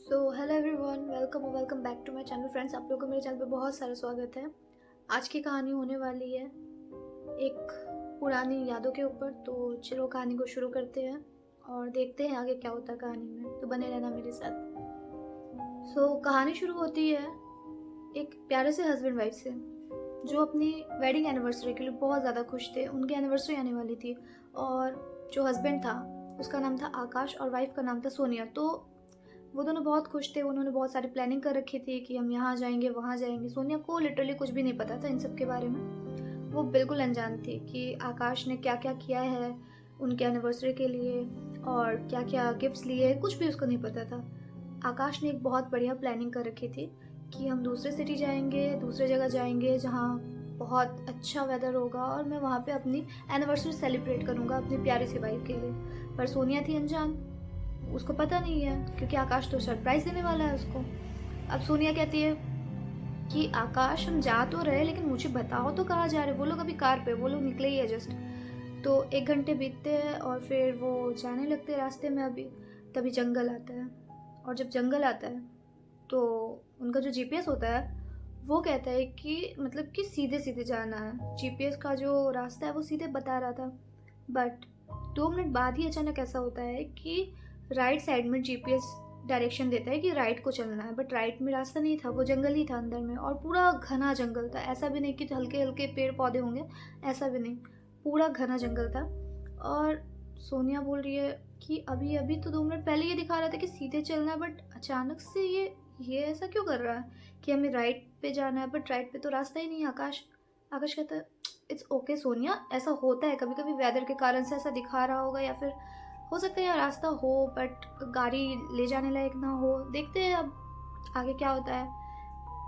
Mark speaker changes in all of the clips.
Speaker 1: Hello everyone, welcome back to my channel. Friends, आप लोगों को मेरे चैनल पे बहुत सारा स्वागत है। आज की कहानी होने वाली है एक पुरानी यादों के ऊपर। तो चलो कहानी को शुरू करते हैं और देखते हैं आगे क्या होता है कहानी में। तो बने रहना मेरे साथ। कहानी शुरू होती है एक प्यारे से हस्बैंड वाइफ से, जो अपनी वेडिंग एनिवर्सरी के लिए बहुत ज़्यादा खुश थे। उनकी एनिवर्सरी आने वाली थी और जो हस्बैंड था उसका नाम था आकाश और वाइफ का नाम था सोनिया। तो वो दोनों बहुत खुश थे। उन्होंने बहुत सारी प्लानिंग कर रखी थी कि हम यहाँ जाएंगे वहाँ जाएंगे। सोनिया को लिटरली कुछ भी नहीं पता था इन सब के बारे में। वो बिल्कुल अनजान थी कि आकाश ने क्या क्या किया है उनके एनिवर्सरी के लिए और क्या क्या गिफ्ट्स लिए, कुछ भी उसको नहीं पता था। आकाश ने एक बहुत बढ़िया प्लानिंग कर रखी थी कि हम दूसरे सिटी जाएंगे, दूसरे जगह जाएंगे जहाँ बहुत अच्छा वेदर होगा और मैं वहाँ पे अपनी एनिवर्सरी सेलिब्रेट करूँगा अपनी प्यारी सी वाइफ के लिए। पर सोनिया थी अनजान, उसको पता नहीं है क्योंकि आकाश तो सरप्राइज देने वाला है उसको। अब सोनिया कहती है कि आकाश, हम जा तो रहे लेकिन मुझे बताओ तो कहाँ जा रहे। वो लोग अभी कार पे, वो लोग निकले ही है जस्ट। तो 1 घंटे बीतते हैं और फिर वो जाने लगते हैं रास्ते में। अभी तभी जंगल आता है और जब जंगल आता है तो उनका जो जीपीएस होता है वो कहता है कि मतलब कि सीधे सीधे जाना है। जीपीएस का जो रास्ता है वो सीधे बता रहा था, बट 2 मिनट बाद ही अचानक ऐसा होता है कि राइट साइड में जीपीएस डायरेक्शन देता है कि राइट को चलना है। बट राइट में रास्ता नहीं था, वो जंगल ही था अंदर में और पूरा घना जंगल था। ऐसा भी नहीं कि हल्के हल्के पेड़ पौधे होंगे, ऐसा भी नहीं, पूरा घना जंगल था। और सोनिया बोल रही है कि अभी अभी तो 2 मिनट पहले ये दिखा रहा था कि सीधे चलना है, बट अचानक से ये ऐसा क्यों कर रहा है कि हमें राइट पे जाना है, बट राइट पे तो रास्ता ही नहीं है। आकाश आकाश कहता है इट्स ओके सोनिया, ऐसा होता है कभी कभी, वेदर के कारण से ऐसा दिखा रहा होगा या फिर हो सकता है यार रास्ता हो बट गाड़ी ले जाने लायक ना हो। देखते हैं अब आगे क्या होता है।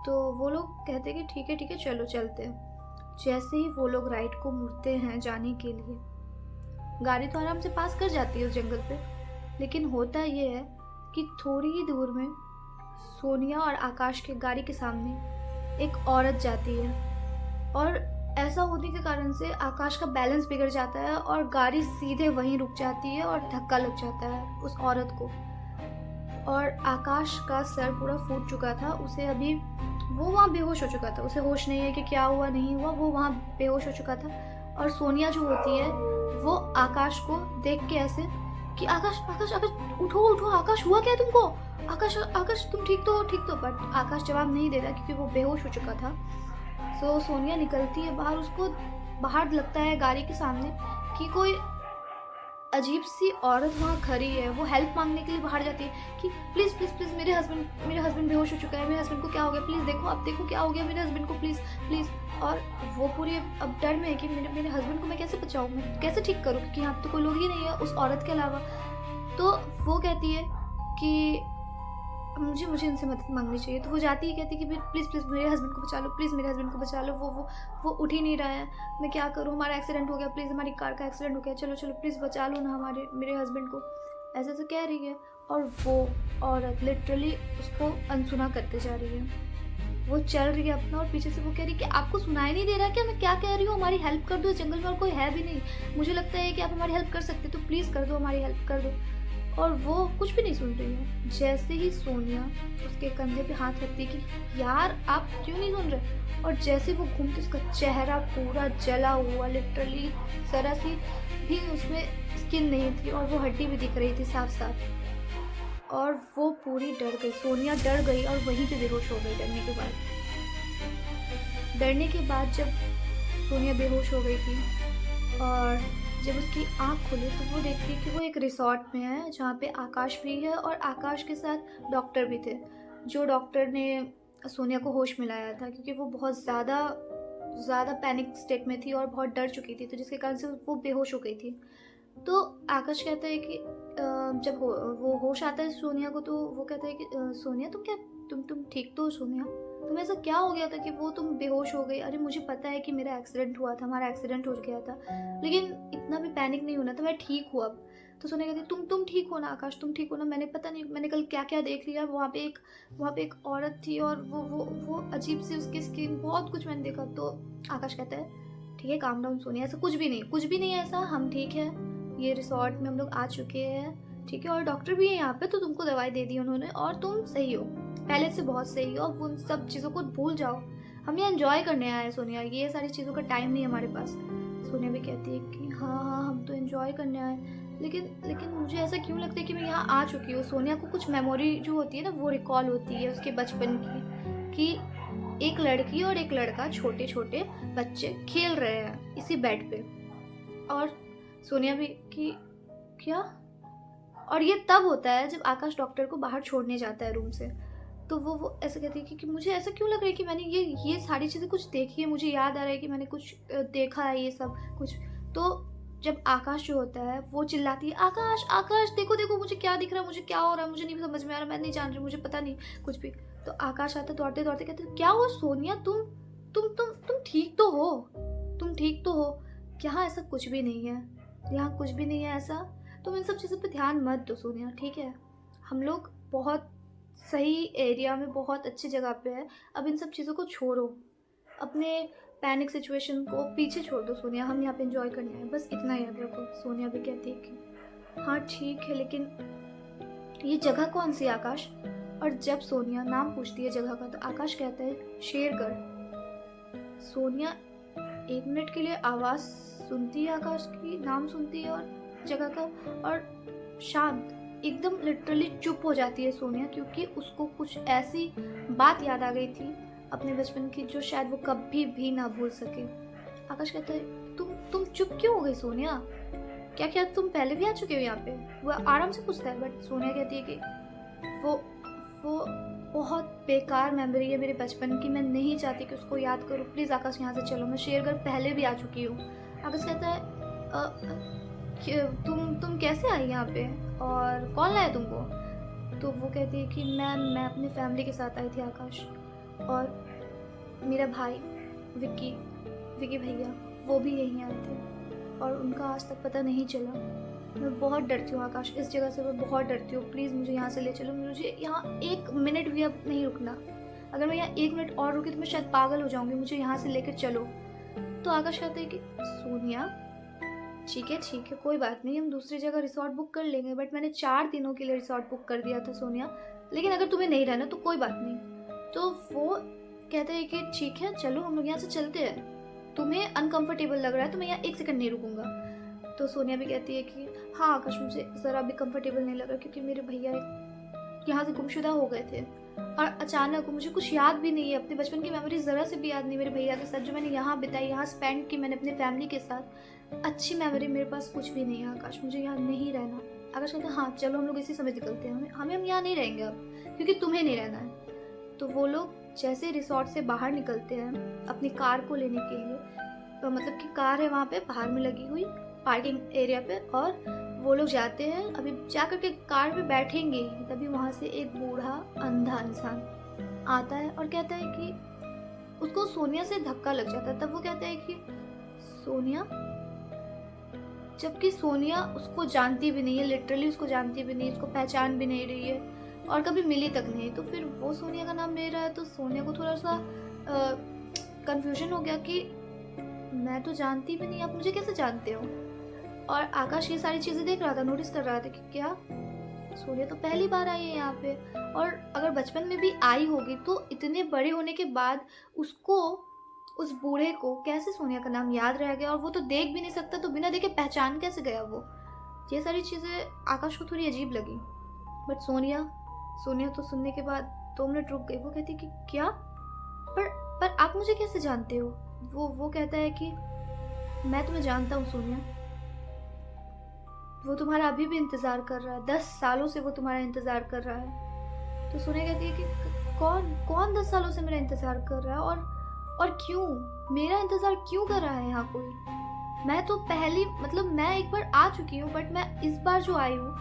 Speaker 1: तो वो लोग कहते हैं कि ठीक है चलो चलते हैं। जैसे ही वो लोग राइट को मुड़ते हैं जाने के लिए, गाड़ी तो आराम से पास कर जाती है उस जंगल पे, लेकिन होता ये है कि थोड़ी ही दूर में सोनिया और आकाश के गाड़ी के सामने एक औरत जाती है और ऐसा होने के कारण से आकाश का बैलेंस बिगड़ जाता है और गाड़ी सीधे वहीं रुक जाती है और धक्का लग जाता है उस औरत को। और आकाश का सर पूरा फूट चुका था। उसे अभी वो वहाँ बेहोश हो चुका था, उसे होश नहीं है कि क्या हुआ नहीं हुआ, वो वहाँ बेहोश हो चुका था। और सोनिया जो होती है वो आकाश को देख के ऐसे कि आकाश आकाश आकाश उठो उठो, आकाश हुआ क्या तुमको, आकाश आकाश तुम ठीक तो हो, ठीक तो। बट आकाश जवाब नहीं दे रहा क्योंकि वो बेहोश हो चुका था। सोनिया निकलती है बाहर, उसको बाहर लगता है गाड़ी के सामने कि कोई अजीब सी औरत वहाँ खड़ी है। वो हेल्प मांगने के लिए बाहर जाती है कि प्लीज़ प्लीज़ प्लीज़, मेरे हस्बैंड बेहोश हो चुका है, मेरे हस्बैंड को क्या हो गया, प्लीज़ देखो, आप देखो क्या हो गया मेरे हस्बैंड को, प्लीज़ प्लीज़। और वो पूरी अब डर में है कि मेरे हस्बैंड को मैं कैसे बचाऊँ, मैं कैसे ठीक करूँ, क्योंकि यहाँ तो कोई लोग ही नहीं है उस औरत के अलावा। तो वो कहती है कि मुझे मुझे इनसे मदद मांगनी चाहिए। तो वो जाती है, कहती है कि प्लीज़ प्लीज़ मेरे हस्बैंड को बचा लो, प्लीज़ मेरे हस्बैंड को बचा लो, वो उठ ही नहीं रहा है, मैं क्या करूँ, हमारा एक्सीडेंट हो गया, प्लीज़ हमारी कार का एक्सीडेंट हो गया, चलो चलो प्लीज़ बचा लो ना हमारे मेरे हस्बैंड को। ऐसे ऐसे कह रही है और वो औरत लिटरली उसको अनसुना करते जा रही है। वो चल रही है अपना और पीछे से वो कह रही है कि आपको सुनाई नहीं दे रहा क्या मैं क्या कह रही हूँ, हमारी हेल्प कर दो, इस जंगल में और कोई है भी नहीं, मुझे लगता है कि आप हमारी हेल्प कर सकते, तो प्लीज़ कर दो, हमारी हेल्प कर दो। और वो कुछ भी नहीं सुन रही है। जैसे ही सोनिया उसके कंधे पे हाथ रखती है कि यार आप क्यों नहीं सुन रहे, और जैसे वो घूमती उसका चेहरा पूरा जला हुआ, लिटरली जरा सी भी उसमें स्किन नहीं थी और वो हड्डी भी दिख रही थी साफ साफ। और वो पूरी डर गई, सोनिया डर गई और वहीं पे बेहोश हो गई डरने के बाद। डरने के बाद जब सोनिया बेहोश हो गई थी और जब उसकी आँख खुली तो वो देखती है कि वो एक रिसॉर्ट में है जहाँ पे आकाश भी है और आकाश के साथ डॉक्टर भी थे, जो डॉक्टर ने सोनिया को होश में लाया था क्योंकि वो बहुत ज़्यादा पैनिक स्टेट में थी और बहुत डर चुकी थी, तो जिसके कारण से वो बेहोश हो गई थी। तो आकाश कहता है कि जब वो होश आता है सोनिया को, तो वो कहता है कि सोनिया तुम क्या, तुम ठीक तो हो सोनिया, तुम्हें ऐसा क्या हो गया था कि वो तुम बेहोश हो गई। अरे मुझे पता है कि मेरा एक्सीडेंट हुआ था, हमारा एक्सीडेंट हो गया था, लेकिन इतना भी पैनिक नहीं होना था, मैं ठीक हूँ अब। तो सोनिया कहती तुम ठीक हो ना आकाश, तुम ठीक हो ना, मैंने पता नहीं मैंने कल क्या क्या देख लिया, वहाँ पे एक औरत थी और वो अजीब सी उसकी स्किन, बहुत कुछ मैंने देखा। तो आकाश कहता है ठीक है काम डाउन सोनिया, ऐसा कुछ भी नहीं है ऐसा, हम ठीक है, ये रिसॉर्ट में हम लोग आ चुके हैं, ठीक है, और डॉक्टर भी है यहाँ पे, तो तुमको दवाई दे दी उन्होंने और तुम सही हो, पहले से बहुत सही हो। अब उन सब चीज़ों को भूल जाओ, हम यहाँ एंजॉय करने आए हैं सोनिया, ये सारी चीज़ों का टाइम नहीं है हमारे पास। सोनिया भी कहती है कि हाँ हाँ हम तो एंजॉय करने आए, लेकिन मुझे ऐसा क्यों लगता है कि मैं यहाँ आ चुकी हूँ। सोनिया को कुछ मेमोरी जो होती है ना वो रिकॉल होती है उसके बचपन की, कि एक लड़की और एक लड़का, छोटे छोटे बच्चे खेल रहे हैं इसी बेड पे। और सोनिया भी कि क्या, और ये तब होता है जब आकाश डॉक्टर को बाहर छोड़ने जाता है रूम से। तो वो ऐसे कहती है कि मुझे ऐसा क्यों लग रहा है कि मैंने ये सारी चीज़ें कुछ देखी है, मुझे याद आ रहा है कि मैंने कुछ देखा है ये सब कुछ। तो जब आकाश जो होता है वो चिल्लाती है, आकाश आकाश देखो देखो मुझे क्या दिख रहा है, मुझे क्या हो रहा है, मुझे नहीं समझ में आ रहा, मैं नहीं जान रही, मुझे पता नहीं कुछ भी। तो आकाश आता दौड़ते दौड़ते कहते क्या हुआ सोनिया, तुम ठीक तो हो, तुम ठीक तो हो। यहाँ ऐसा कुछ भी नहीं है, यहाँ कुछ भी नहीं है ऐसा, तुम इन सब चीज़ों पे ध्यान मत दो सोनिया, ठीक है। हम लोग बहुत सही एरिया में, बहुत अच्छी जगह पे है, अब इन सब चीज़ों को छोड़ो, अपने पैनिक सिचुएशन को पीछे छोड़ दो सोनिया, हम यहाँ पे एंजॉय करने आए, बस इतना याद रखो। सोनिया भी कहती है कि हाँ ठीक है, लेकिन ये जगह कौन सी आकाश। और जब सोनिया नाम पूछती है जगह का तो आकाश कहता है शेरगढ़। सोनिया 1 मिनट के लिए आवाज़ सुनती है आकाश की, नाम सुनती है और जगह का, और शांत, एकदम लिटरली चुप हो जाती है सोनिया, क्योंकि उसको कुछ ऐसी बात याद आ गई थी अपने बचपन की जो शायद वो कभी भी ना भूल सके। आकाश कहता है तुम चुप क्यों हो गई सोनिया, क्या तुम पहले भी आ चुके हो यहाँ पे। वो आराम से पूछता है, बट सोनिया कहती है कि वो बहुत बेकार मेमोरी है मेरे बचपन की, मैं नहीं चाहती कि उसको याद करूँ, प्लीज़ आकाश यहाँ से चलो, मैं शेरगढ़ पहले भी आ चुकी हूँ। आकाश कहता है तुम कैसे आई यहाँ पे और कौन लाया तुमको। तो वो कहती है कि मैं अपनी फैमिली के साथ आई थी आकाश, और मेरा भाई विकी भैया वो भी यहीं आए थे और उनका आज तक पता नहीं चला। मैं बहुत डरती हूँ आकाश, इस जगह से मैं बहुत डरती हूँ, प्लीज़ मुझे यहाँ से ले चलो, मुझे यहाँ 1 मिनट भी अब नहीं रुकना, अगर मैं यहाँ 1 मिनट और रुकी तो मैं शायद पागल हो जाऊँगी, मुझे यहाँ से लेकर चलो। तो आकाश कहते हैं कि सोनिया ठीक है कोई बात नहीं, हम दूसरी जगह रिसोर्ट बुक कर लेंगे, बट मैंने 4 दिनों के लिए रिसोर्ट बुक कर दिया था सोनिया, लेकिन अगर तुम्हें नहीं रहना तो कोई बात नहीं। तो वो कहते हैं कि ठीक है चलो हम लोग यहाँ से चलते हैं, तुम्हें अनकंफर्टेबल लग रहा है तो मैं यहाँ 1 सेकंड नहीं रुकूंगा। तो सोनिया भी कहती है कि हाँ आकाश मुझे ज़रा भी कंफर्टेबल नहीं लग रहा, क्योंकि मेरे भैया यहाँ से गुमशुदा हो गए थे और अचानक मुझे कुछ याद भी नहीं है, अपने बचपन की मेमोरी ज़रा से भी याद नहीं मेरे भैया के साथ जो मैंने यहाँ बिताई, यहाँ स्पेंड की मैंने अपनी फैमिली के साथ, अच्छी मेमोरी मेरे पास कुछ भी नहीं है आकाश, मुझे यहाँ नहीं रहना। आकाश कहते हैं हाँ चलो हम लोग इसी समय निकलते हैं, हम यहाँ नहीं रहेंगे अब, क्योंकि तुम्हें नहीं रहना है। तो वो लोग जैसे रिसोर्ट से बाहर निकलते हैं अपनी कार को लेने के लिए, तो मतलब कि कार है वहाँ पे बाहर में लगी हुई पार्किंग एरिया पे, और वो लोग जाते हैं, अभी जा कर के कार पे बैठेंगे तभी वहाँ से एक बूढ़ा अंधा इंसान आता है और कहता है कि उसको सोनिया से धक्का लग जाता है। तब वो कहता है कि सोनिया, जबकि सोनिया उसको जानती भी नहीं है, लिटरली उसको जानती भी नहीं, उसको पहचान भी नहीं रही है और कभी मिली तक नहीं। तो फिर वो सोनिया का नाम ले रहा है, तो सोनिया को थोड़ा सा कंफ्यूजन हो गया कि मैं तो जानती भी नहीं, आप मुझे कैसे जानते हो। और आकाश ये सारी चीज़ें देख रहा था, नोटिस कर रहा था कि क्या सोनिया तो पहली बार आई है यहाँ पे, और अगर बचपन में भी आई होगी तो इतने बड़े होने के बाद उसको, उस बूढ़े को कैसे सोनिया का नाम याद रह गया, और वो तो देख भी नहीं सकता, तो बिना देखे पहचान कैसे गया वो। ये सारी चीज़ें आकाश को थोड़ी अजीब लगी, बट सोनिया तो सुनने के बाद 2 मिनट रुक गई। वो कहती कि क्या, पर आप मुझे कैसे जानते हो। वो कहता है कि मैं तुम्हें जानता हूँ सोनिया, वो तुम्हारा अभी भी इंतज़ार कर रहा है, 10 सालों से वो तुम्हारा इंतज़ार कर रहा है। तो सोनिया कहती है कि कौन 10 सालों से मेरा इंतज़ार कर रहा है, और क्यों मेरा इंतज़ार क्यों कर रहा है यहाँ कोई। मैं तो मैं एक बार आ चुकी हूँ, बट मैं इस बार जो आई हूँ,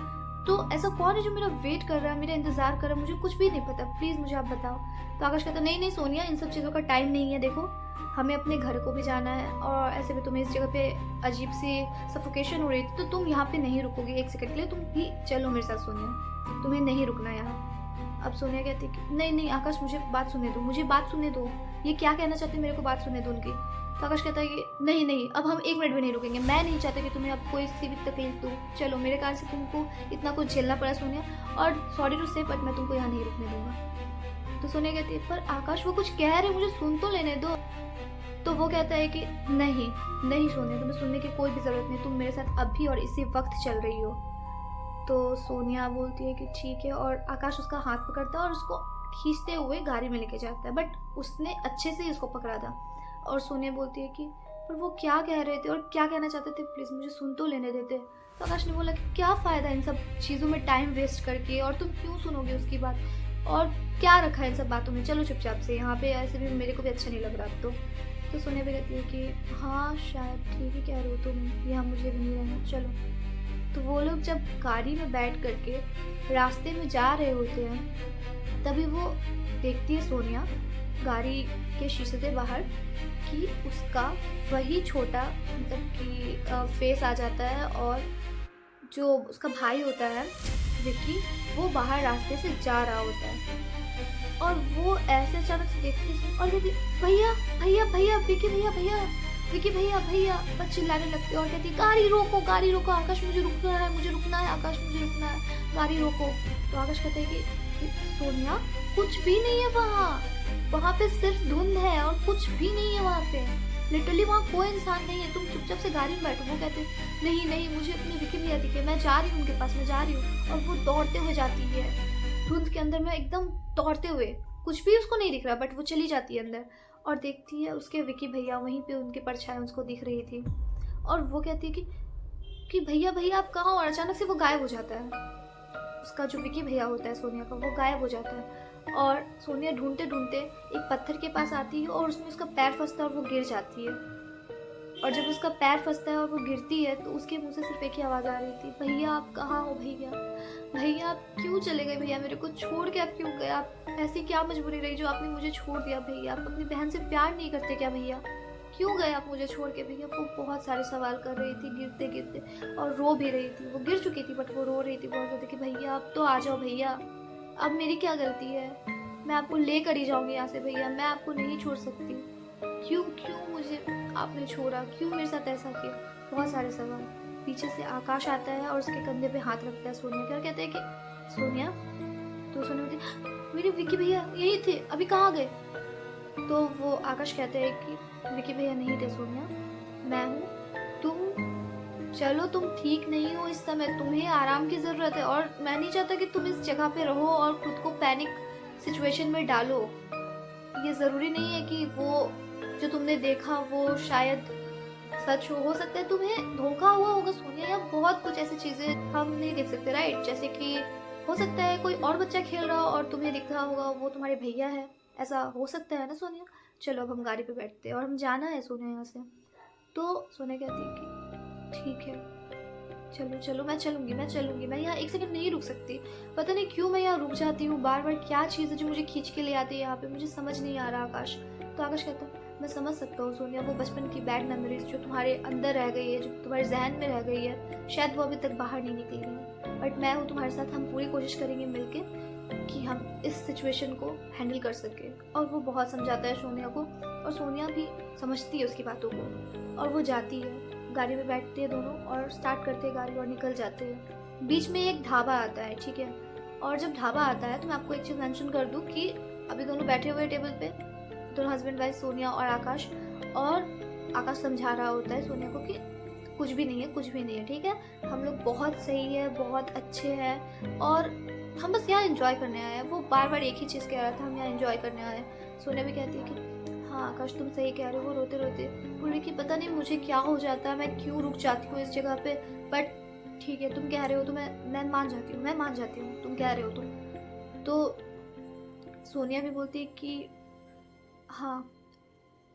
Speaker 1: तो ऐसा कौन है जो मेरा वेट कर रहा है, मेरा इंतज़ार कर रहा है, मुझे कुछ भी नहीं पता, प्लीज़ मुझे आप बताओ। तो आकाश कहता नहीं सोनिया, इन सब चीज़ों का टाइम नहीं है, देखो हमें अपने घर को भी जाना है, और ऐसे भी तुम्हें इस जगह पे अजीब सी सफोकेशन हो रही थी, तो तुम यहाँ पे नहीं रुकोगे 1 सेकंड के लिए, तुम भी चलो मेरे साथ सोनिया, तुम्हें नहीं रुकना यहाँ। अब सोनिया कहती कि नहीं आकाश मुझे बात सुनने दो, ये क्या कहना चाहते हैं मेरे को बात सुनने दो उनकी। तो आकाश कहता है कि नहीं नहीं, अब हम 1 मिनट भी नहीं रुकेंगे, मैं नहीं चाहता कि तुम्हें अब कोई सी भी तकलीफ दूँ, चलो मेरे कारण से तुमको इतना कुछ झेलना पड़ा सोनिया, और सॉरी टू से बट मैं तुमको यहाँ नहीं रुकने दूँगा। तो सोनिया कहती है पर आकाश वो कुछ कह रहे, मुझे सुन तो लेने दो। तो वो कहता है कि नहीं नहीं सोनिया, तुम्हें सुनने की कोई भी ज़रूरत नहीं, तुम मेरे साथ अभी और इसी वक्त चल रही हो। तो सोनिया बोलती है कि ठीक है, और आकाश उसका हाथ पकड़ता है और उसको खींचते हुए गाड़ी में लेके जाता है, बट उसने अच्छे से उसको पकड़ा था। और सोनिया बोलती है कि पर वो क्या कह रहे थे और क्या कहना चाहते थे, प्लीज़ मुझे सुन तो लेने देते। तो आकाश ने बोला कि क्या फ़ायदा इन सब चीज़ों में टाइम वेस्ट करके, और तुम क्यों सुनोगे उसकी बात, और क्या रखा है इन सब बातों में, चलो चुपचाप से यहाँ पे, ऐसे भी मेरे को भी अच्छा नहीं लग रहा अब तो सोनिया भी कहती है कि हाँ शायद ठीक ही कह रहे हो तुम, यहाँ मुझे भी नहीं रहना, चलो। तो वो लोग जब गाड़ी में बैठ करके रास्ते में जा रहे होते हैं, तभी वो देखती है सोनिया गाड़ी के शीशे से बाहर कि उसका वही छोटा मतलब कि फेस आ जाता है, और जो उसका भाई होता है विक्की, वो बाहर रास्ते से जा रहा होता है। और वो ऐसे अचानक से देखती है और कहती भैया भैया भैया विक्की भैया भैया विक्की भैया भैया, बस चिल्लाने लगती है और कहती गाड़ी रोको आकाश, मुझे रुकना है, मुझे रुकना है आकाश, मुझे रुकना है, गाड़ी रोको। तो आकाश कहते हैं कि सोनिया कुछ भी नहीं है वहाँ पे सिर्फ धुंध है और कुछ भी नहीं है वहाँ पे, लिटरली वहाँ कोई इंसान नहीं है, तुम चुपचाप से गाड़ी में बैठो। वो कहते नहीं नहीं, मुझे अपने विक्की भैया दिखे, मैं जा रही हूँ उनके पास, मैं जा रही हूँ। और वो दौड़ते हुए जाती है धुंध के अंदर में, एकदम दौड़ते हुए, कुछ भी उसको नहीं दिख रहा, बट वो चली जाती है अंदर और देखती है उसके विक्की भैया वहीं पे, उनकी परछाई उसको दिख रही थी। और वो कहती है कि भैया भैया आप कहाँ हो, और अचानक से वो गायब हो जाता है। उसका जो विक्की भैया होता है सोनिया का, वो गायब हो जाता है। और सोनिया ढूंढते ढूंढते एक पत्थर के पास आती है और उसमें उसका पैर फंसता है और वो गिर जाती है। और जब उसका पैर फंसता है और वो गिरती है तो उसके मुंह से सिर्फ एक ही आवाज़ आ रही थी, भैया आप कहाँ हो भैया, भैया आप क्यों चले गए, भैया मेरे को छोड़ के आप क्यों गए, आप ऐसी क्या मजबूरी रही जो आपने मुझे छोड़ दिया भैया, आप अपनी बहन से प्यार नहीं करते क्या भैया, क्यों गए आप मुझे छोड़ के भैया। वो बहुत सारे सवाल कर रही थी गिरते गिरते, और रो भी रही थी, वो गिर चुकी थी बट वो रो रही थी बहुत ज़्यादा कि भैया अब तो आ जाओ भैया, अब मेरी क्या गलती है, मैं आपको लेकर ही जाऊँगी यहाँ से भैया, मैं आपको नहीं छोड़ सकती, क्यों क्यों मुझे आपने छोड़ा, क्यों मेरे साथ ऐसा किया, बहुत सारे सवाल। पीछे से आकाश आता है और उसके कंधे पे हाथ रखता है सोनिया का, कहते हैं कि सोनिया, तो सोनिया कहती मेरे विक्की भैया यही थे, अभी कहाँ गए। तो वो आकाश कहते हैं कि विक्की भैया नहीं थे सोनिया, मैं हूँ, तुम चलो, तुम ठीक नहीं हो इस समय, तुम्हें आराम की ज़रूरत है, और मैं नहीं चाहता कि तुम इस जगह पे रहो और खुद को पैनिक सिचुएशन में डालो। ये ज़रूरी नहीं है कि वो जो तुमने देखा वो शायद सच हो सकता है तुम्हें धोखा हुआ होगा सोनिया, या बहुत कुछ ऐसी चीज़ें हम नहीं देख सकते राइट, जैसे कि हो सकता है कोई और बच्चा खेल रहा हो और तुम्हें दिख रहा होगा वो तुम्हारे भैया है, ऐसा हो सकता है ना सोनिया। चलो अब हम गाड़ी पे बैठते हैं और हम जाना है सोनिया यहाँ से। तो सोनिया कहती है कि ठीक है चलो चलो, मैं चलूँगी, मैं यहाँ 1 सेकंड नहीं रुक सकती, पता नहीं क्यों मैं यहाँ रुक जाती हूँ बार बार, क्या चीज़ है जो मुझे खींच के ले आती है यहाँ पे, मुझे समझ नहीं आ रहा आकाश। तो आकाश कहता है मैं समझ सकता हूँ सोनिया, वो बचपन की बैड मेमोरीज जो तुम्हारे अंदर रह गई है, जो तुम्हारे जहन में रह गई है, शायद वो अभी तक बाहर नहीं निकली है, बट मैं हूँ तुम्हारे साथ, हम पूरी कोशिश करेंगे मिलके कि हम इस सिचुएशन को हैंडल कर सकें। और वो बहुत समझाता है सोनिया को, और सोनिया भी समझती है उसकी बातों को, और वो जाती है, गाड़ी में बैठते हैं दोनों और स्टार्ट करते हैं गाड़ी और निकल जाते हैं। बीच में एक ढाबा आता है, ठीक है, और जब ढाबा आता है तो मैं आपको एक चीज़ मेंशन कर दूँ कि अभी दोनों बैठे हुए टेबल पे, दोनों हस्बैंड वाइफ सोनिया और आकाश समझा रहा होता है सोनिया को कि कुछ भी नहीं है, ठीक है, हम लोग बहुत सही है, बहुत अच्छे हैं, और हम बस यहाँ एंजॉय करने आए हैं। वो बार बार एक ही चीज़ कह रहा था, हम यहाँ एंजॉय करने आए हैं। सोनिया भी कहती है कि हाँ आकाश तुम सही कह रहे हो। वो रोते रोते बोल रही कि पता नहीं मुझे क्या हो जाता है, मैं क्यों रुक जाती हूँ इस जगह पे, बट ठीक है तुम कह रहे हो तो मैं मान जाती हूँ, तुम कह रहे हो तुम। तो सोनिया भी बोलती है कि हाँ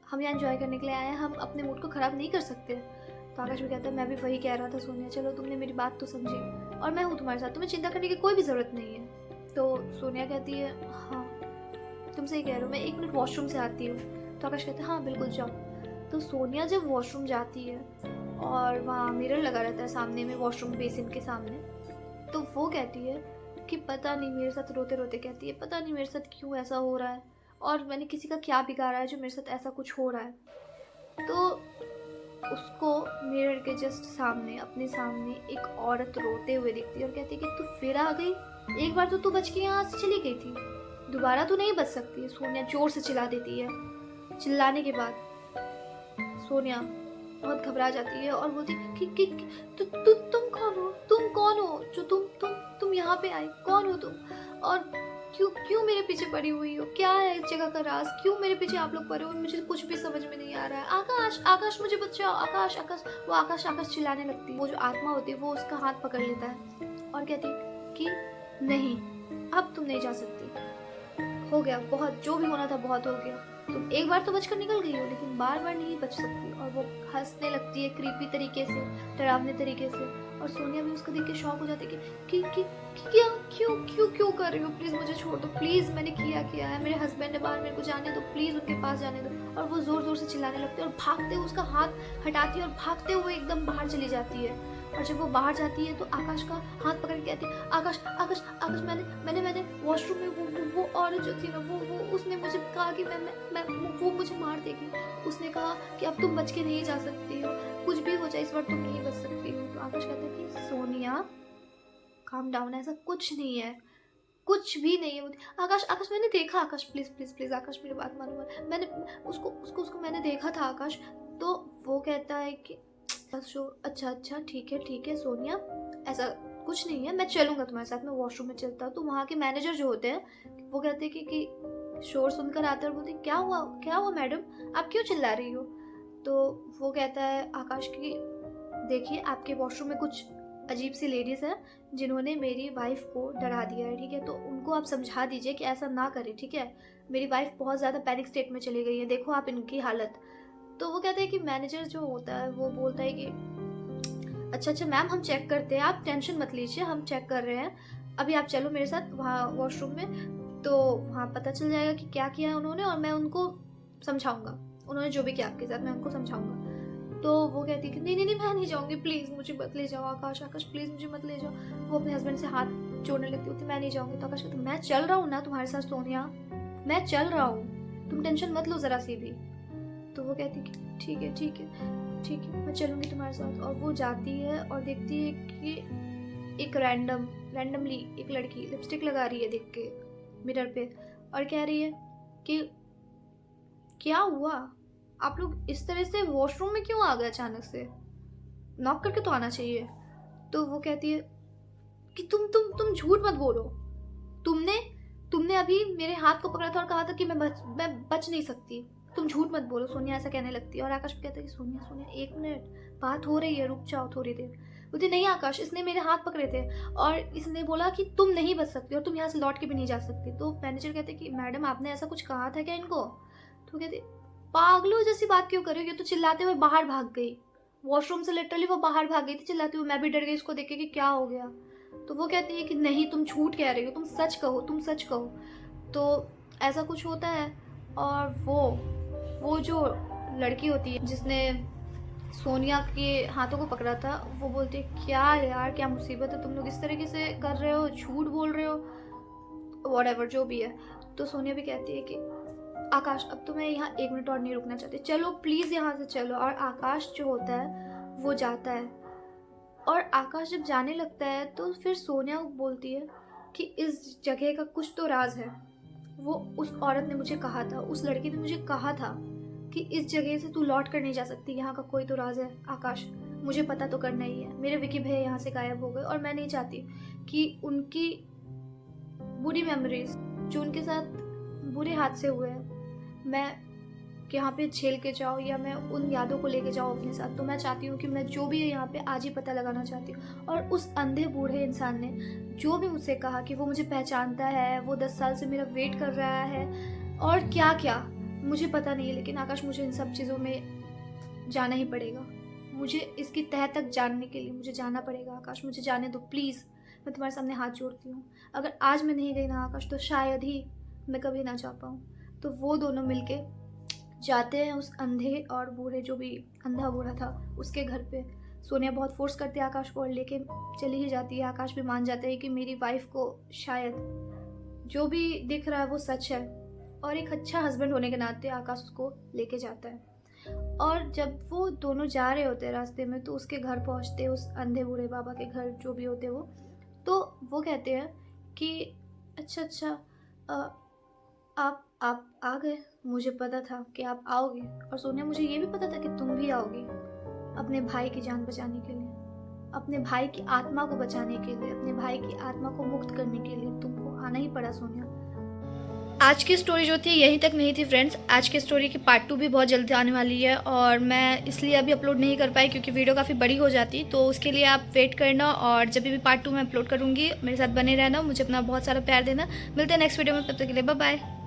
Speaker 1: हम यहाँ एंजॉय करने के लिए आए हैं, हम अपने मूड को ख़राब नहीं कर सकते। तो आकाश भी कहता है मैं भी वही कह रहा था सोनिया, चलो तुमने मेरी बात तो समझी, और मैं हूँ तुम्हारे साथ, तुम्हें चिंता करने की कोई भी ज़रूरत नहीं है। तो सोनिया कहती है हाँ तुम सही कह रहे हो, मैं 1 मिनट वॉशरूम से आती हूँ। तो आकाश कहता है हाँ बिल्कुल जाओ। तो सोनिया जब वॉशरूम जाती है और वहाँ मिरर लगा रहता है सामने में, वॉशरूम बेसिन के सामने, तो वो कहती है कि पता नहीं मेरे साथ, रोते रोते कहती है पता नहीं मेरे साथ क्यों ऐसा हो रहा है, और मैंने किसी का क्या बिगाड़ा है जो मेरे साथ ऐसा कुछ हो रहा है। तो उसको मिरर के जस्ट सामने, अपने सामने एक औरत रोते हुए दिखती है और कहती है कि तू फिर आ गई, एक बार तो तू बच के यहाँ से चली गई थी, दोबारा तो नहीं बच सकती। सोनिया जोर से चिल्ला देती है। चिल्लाने के बाद सोनिया बहुत घबरा जाती है और बोलती है कि तुम कौन हो, तुम कौन हो जो तुम यहाँ पे आए, कौन हो तुम, और क्यों क्यों मेरे पीछे पड़ी हुई हो, क्या है इस जगह का राज, क्यों मेरे पीछे आप लोग पड़े हो, मुझे कुछ भी समझ में नहीं आ रहा है। आकाश आकाश मुझे बचाओ, आकाश आकाश। वो आकाश आकाश चिल्लाने लगती है। वो जो आत्मा होती है वो उसका हाथ पकड़ लेता है और कहती है कि नहीं, अब तुम नहीं जा सकती, हो गया, बहुत, जो भी होना था बहुत हो गया, तुम एक बार तो बचकर निकल गई हो लेकिन बार बार नहीं बच सकती। और वो हंसने लगती है क्रीपी तरीके से, डरावने तरीके से। और सोनिया भी उसको देख के शॉक हो जाती है कि क्या, क्यों क्यों क्यों कर रही हो, प्लीज मुझे छोड़ दो, प्लीज मैंने किया है, मेरे हस्बैंड ने बाहर, मेरे को जाने दो, प्लीज उनके पास जाने दो। और वो जोर जोर से चिल्लाने लगती है और भागते हुए उसका हाथ हटाती है और भागते हुए एकदम बाहर चली जाती है। और जब वो बाहर जाती है तो आकाश का हाथ पकड़ के कहती है आकाश आकाश आकाश, मैंने वॉशरूम में वो औरत जो थी ना, वो उसने मुझे कहा कि मैं वो मुझे मार देगी, उसने कहा कि अब तुम बच के नहीं जा सकती हो, कुछ भी हो जाए इस बार तुम नहीं बच सकती हो। तो आकाश कहता है कि सोनिया काम डाउन, ऐसा कुछ नहीं है, कुछ भी नहीं है। आकाश आकाश मैंने देखा, आकाश प्लीज प्लीज प्लीज आकाश मेरी बात मानो, मैंने उसको मैंने देखा था आकाश। तो वो कहता है कि अच्छा ठीक है सोनिया, ऐसा कुछ नहीं है, मैं चलूंगा तुम्हारे साथ, मैं वॉशरूम में चलता हूँ। तो वहाँ के मैनेजर जो होते हैं वो कहते हैं कि शोर सुनकर आते हैं और बोलते क्या हुआ मैडम, आप क्यों चिल्ला रही हो। तो वो कहता है आकाश की देखिए आपके वॉशरूम में कुछ अजीब सी लेडीज़ है जिन्होंने मेरी वाइफ को डरा दिया है, ठीक है, तो उनको आप समझा दीजिए कि ऐसा ना करें, ठीक है, मेरी वाइफ बहुत ज़्यादा पैनिक स्टेट में चली गई है, देखो आप इनकी हालत। तो वो कहते हैं कि मैनेजर जो होता है वो बोलता है कि अच्छा मैम हम चेक करते हैं, आप टेंशन मत लीजिए, हम चेक कर रहे हैं, अभी आप चलो मेरे साथ वहाँ वॉशरूम में, तो वहाँ पता चल जाएगा कि क्या किया है उन्होंने और मैं उनको समझाऊंगा, उन्होंने जो भी किया आपके साथ मैं उनको समझाऊंगा। तो वो कहती है कि नहीं मैं नहीं जाऊँगी, प्लीज़ मुझे मत ले जाओ आकाश प्लीज़ मुझे मत ले जाओ। वो अपने हस्बैंड से हाथ जोड़ने लगती होती, मैं नहीं जाऊँगी। तो आकाश कहती मैं चल रहा हूँ ना तुम्हारे साथ सोनिया, मैं चल रहा हूँ, तुम टेंशन मत लो ज़रा सी भी। तो वो कहती कि ठीक है मैं चलूँगी तुम्हारे साथ। और वो जाती है और देखती है कि एक रैंडमली एक लड़की लिपस्टिक लगा रही है देख के मिरर पे और कह रही है कि क्या हुआ, आप लोग इस तरह से वॉशरूम में क्यों आ गए अचानक से, नॉक करके तो आना चाहिए। तो वो कहती है कि तुम झूठ मत बोलो, तुमने अभी मेरे हाथ को पकड़ा था और कहा था कि मैं बच नहीं सकती, तुम झूठ मत बोलो। सोनिया ऐसा कहने लगती है और आकाश कहता है कि सोनिया 1 मिनट, बात हो रही है, रुक जाओ थोड़ी देर। बोलती नहीं आकाश, इसने मेरे हाथ पकड़े थे और इसने बोला कि तुम नहीं बच सकती और तुम यहाँ से लौट के भी नहीं जा सकती। तो मैनेजर कहते कि मैडम आपने ऐसा कुछ कहा था क्या इनको। तो कहते पागलों जैसी बात क्यों कर रही हो, ये तो चिल्लाते हुए बाहर भाग गई, वॉशरूम से लिटरली वो बाहर भाग गई थी चिल्लाते हुए, मैं भी डर गई इसको देख के कि क्या हो गया। तो वो कहती है कि नहीं तुम झूठ कह रही हो, तुम सच कहो। तो ऐसा कुछ होता है और वो जो लड़की होती है जिसने सोनिया के हाथों को पकड़ा था वो बोलती है क्या यार, क्या मुसीबत है, तुम लोग इस तरीके से कर रहे हो, झूठ बोल रहे हो, व्हाटएवर जो भी है। तो सोनिया भी कहती है कि आकाश अब तो मैं यहाँ 1 मिनट और नहीं रुकना चाहती, चलो प्लीज़ यहाँ से चलो। और आकाश जो होता है वो जाता है और आकाश जब जाने लगता है तो फिर सोनिया बोलती है कि इस जगह का कुछ तो राज है, वो उस औरत ने मुझे कहा था, उस लड़की ने मुझे कहा था कि इस जगह से तू लौट कर नहीं जा सकती, यहाँ का कोई तो राज है आकाश, मुझे पता तो करना ही है। मेरे विकी भैया यहाँ से गायब हो गए और मैं नहीं चाहती कि उनकी बुरी मेमोरीज जो उनके साथ बुरे हादसे हुए हैं मैं यहाँ पे झेल के जाऊँ या मैं उन यादों को लेके जाऊँ अपने साथ। तो मैं चाहती हूँ कि मैं जो भी है यहाँ पे आज ही पता लगाना चाहती हूँ। और उस अंधे बूढ़े इंसान ने जो भी मुझसे कहा कि वो मुझे पहचानता है, वो 10 साल से मेरा वेट कर रहा है और क्या क्या मुझे पता नहीं है, लेकिन आकाश मुझे इन सब चीज़ों में जाना ही पड़ेगा, मुझे इसकी तह तक जानने के लिए मुझे जाना पड़ेगा। आकाश मुझे जाने दो प्लीज़, मैं तुम्हारे सामने हाथ जोड़ती हूँ, अगर आज मैं नहीं गई ना आकाश तो शायद ही मैं कभी ना जा पाऊँ। तो वो दोनों मिलके जाते हैं उस अंधे और बूढ़े, जो भी अंधा बूढ़ा था, उसके घर पे। सोनिया बहुत फोर्स करती है आकाश को और लेके चली ही जाती है। आकाश भी मान जाता है कि मेरी वाइफ को शायद जो भी दिख रहा है वो सच है और एक अच्छा हस्बैंड होने के नाते आकाश उसको लेके जाता है। और जब वो दोनों जा रहे होते हैं रास्ते में, तो उसके घर पहुंचते, उस अंधे बूढ़े बाबा के घर, जो भी होते वो, तो वो कहते हैं कि अच्छा अच्छा, आप आ गए, मुझे पता था कि आप आओगे, और सोनिया मुझे ये भी पता था कि तुम भी आओगी अपने भाई की जान बचाने के लिए, अपने भाई की आत्मा को बचाने के लिए, अपने भाई की आत्मा को मुक्त करने के लिए तुमको आना ही पड़ा सोनिया। आज की स्टोरी जो थी यहीं तक नहीं थी फ्रेंड्स, आज की स्टोरी की पार्ट 2 भी बहुत जल्दी आने वाली है, और मैं इसलिए अभी अपलोड नहीं कर पाई क्योंकि वीडियो काफ़ी बड़ी हो जाती, तो उसके लिए आप वेट करना, और जब भी पार्ट 2 मैं अपलोड करूँगी मेरे साथ बने रहना, मुझे अपना बहुत सारा प्यार देना। मिलते हैं नेक्स्ट वीडियो में, तब तक के लिए बाय बाय।